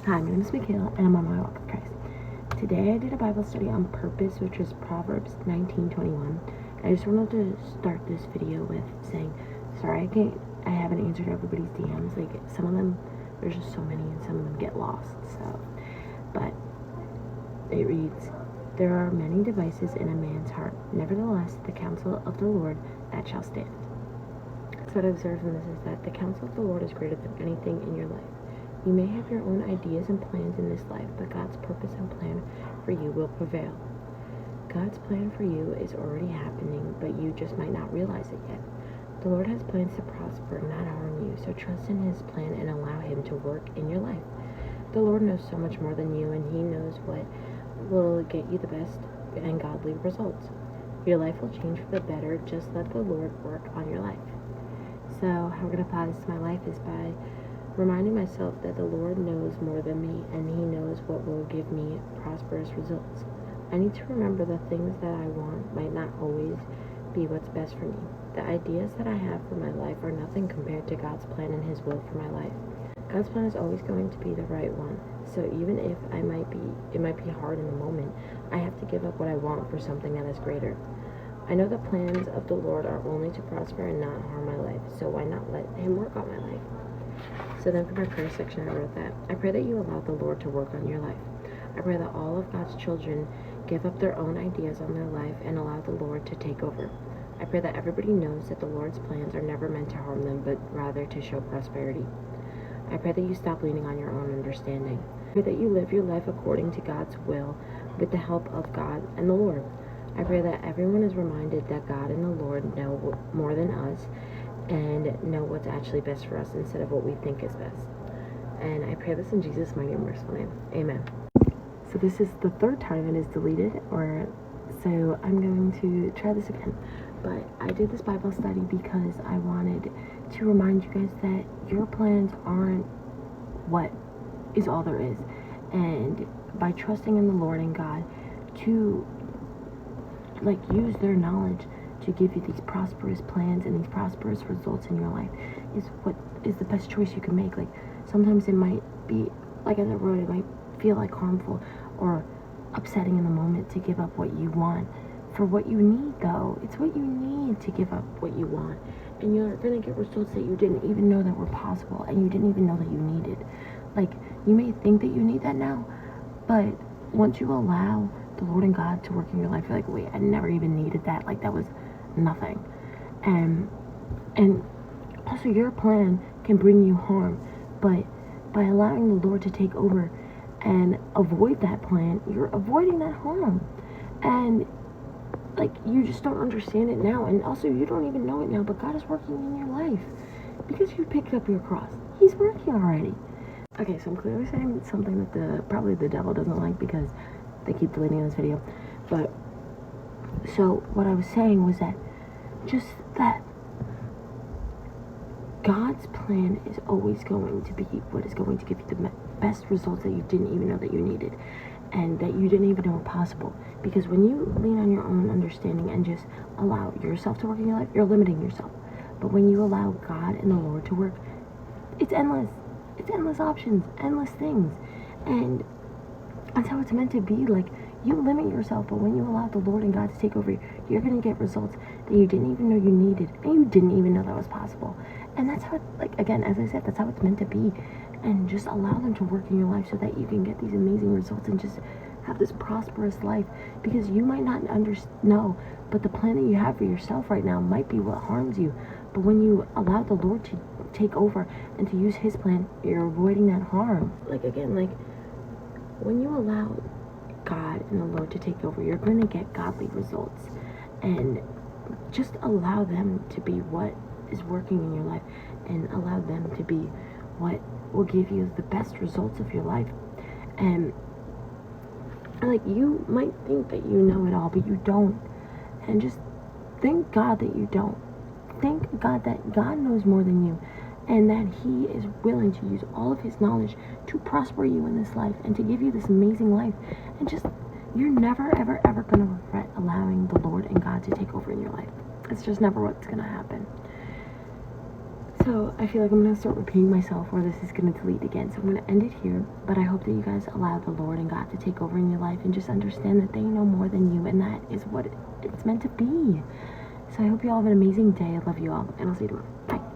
Hi, my name is Michaela, and I'm on my walk with Christ. Today I did a Bible study on purpose, which is Proverbs 19:21. I just wanted to start this video with saying, sorry I haven't answered everybody's DMs. Like, some of them, there's just so many, and some of them get lost, but it reads, there are many devices in a man's heart. Nevertheless, the counsel of the Lord, that shall stand. So what I observe in this is that the counsel of the Lord is greater than anything in your life. You may have your own ideas and plans in this life, but God's purpose and plan for you will prevail. God's plan for you is already happening, but you just might not realize it yet. The Lord has plans to prosper, not harm you, so trust in His plan and allow Him to work in your life. The Lord knows so much more than you, and He knows what will get you the best and godly results. Your life will change for the better. Just let the Lord work on your life. So how I'm going to apply this to my life is by reminding myself that the Lord knows more than me, and He knows what will give me prosperous results. I need to remember the things that I want might not always be what's best for me. The ideas that I have for my life are nothing compared to God's plan and His will for my life. God's plan is always going to be the right one. So even if it might be hard in the moment, I have to give up what I want for something that is greater. I know the plans of the Lord are only to prosper and not harm my life, so why not let Him work on my life? So then for my prayer section, I wrote that, I pray that you allow the Lord to work on your life. I pray that all of God's children give up their own ideas on their life and allow the Lord to take over. I pray that everybody knows that the Lord's plans are never meant to harm them, but rather to show prosperity. I pray that you stop leaning on your own understanding. I pray that you live your life according to God's will with the help of God and the Lord. I pray that everyone is reminded that God and the Lord know more than us and know what's actually best for us instead of what we think is best. And I pray this in Jesus' mighty and merciful name. Amen. So this is the third time it is deleted, so I'm going to try this again. But I did this Bible study because I wanted to remind you guys that your plans aren't what is all there is. And by trusting in the Lord and God to use their knowledge to give you these prosperous plans and these prosperous results in your life is what is the best choice you can make. Like, sometimes it might be, like as I wrote, it might feel like harmful or upsetting in the moment to give up what you want for what you need, though. It's what you need to give up what you want, and you're gonna get results that you didn't even know that were possible, and you didn't even know that you needed. Like, you may think that you need that now, but once you allow the Lord and God to work in your life, you're like, wait, I never even needed that. Like, that was nothing. And also, your plan can bring you harm, but by allowing the Lord to take over and avoid that plan, you're avoiding that harm. And you just don't understand it now, and also you don't even know it now, but God is working in your life because you picked up your cross. He's working already. Okay, so I'm clearly saying something that probably the devil doesn't like because they keep deleting this video. But so what I was saying was that God's plan is always going to be what is going to give you the best results that you didn't even know that you needed, and that you didn't even know were possible. Because when you lean on your own understanding and just allow yourself to work in your life, you're limiting yourself. But when you allow God and the Lord to work, it's endless. It's endless options, endless things. And that's how it's meant to be. Like, you limit yourself, but when you allow the Lord and God to take over, you're going to get results that you didn't even know you needed, and you didn't even know that was possible. And that's how, again, as I said, that's how it's meant to be. And just allow them to work in your life so that you can get these amazing results and just have this prosperous life. Because you might not know, but the plan that you have for yourself right now might be what harms you. But when you allow the Lord to take over and to use His plan, you're avoiding that harm. When you allow God and the Lord to take over, you're going to get godly results. And just allow them to be what is working in your life, and allow them to be what will give you the best results of your life. And you might think that you know it all, but you don't. And just thank God that you don't. Thank God that God knows more than you, and that He is willing to use all of His knowledge to prosper you in this life and to give you this amazing life. And just, you're never, ever, ever going to regret allowing the Lord and God to take over in your life. It's just never what's going to happen. So I feel like I'm gonna start repeating myself, or this is gonna delete again. So I'm gonna end it here. But I hope that you guys allow the Lord and God to take over in your life, and just understand that they know more than you, and that is what it's meant to be. So I hope you all have an amazing day. I love you all, and I'll see you tomorrow. Bye.